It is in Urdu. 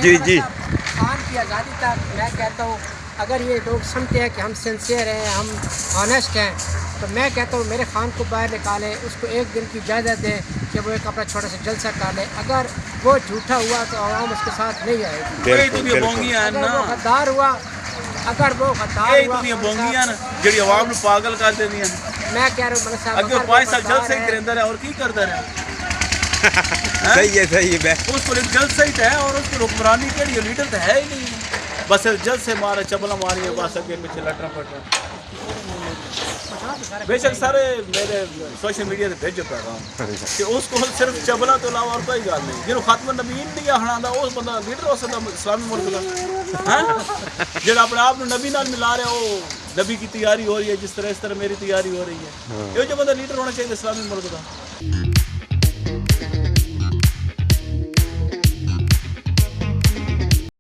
جی جی خان کی آزادی تک میں کہتا ہوں اگر یہ لوگ سمجھتے ہیں کہ ہم سنسیئر ہیں ہم آنیسٹ ہیں تو میں کہتا ہوں میرے خان کو باہر نکالیں اس کو ایک دن کی اجازت دیں کہ وہ ایک اپنا چھوٹا سا جلسہ کر لے اگر وہ جھوٹا ہوا تو عوام اس کے ساتھ نہیں آئے گی اگر وہ غدار ہوا بونگیاں جڑی عوام پاگل کر دینی میں کہہ رہا ہوں ملک صاحب اگے 5 سال جلسے ہی کریندا رہا اور کی کردا رہا صحیح ہے اس کو ایک جلسہ ہی ہے اور اس کو حکمرانی کے لیے لیڈر تو ہے ہی نہیں بس جلسے مارے چپلا ماری ہے بس اگے پیچھے لٹنا پٹنا بے شک سارے میرے سوشل میڈیا تے بھیجو پیغام کہ اس کو صرف چبلا تو علاوہ اور کوئی گل نہیں جنہوں ختم نبیین نہیں ہنادا اس بندہ لیڈر ہو سکتا اسلامی ملک کا جڑا اپنے آپ نبی نال ملا رہا وہ نبی کی تیاری ہو رہی ہے جس طرح اس طرح میری تیاری ہو رہی ہے یہ جو بندہ لیڈر ہونا چاہیے اسلامی ملک کا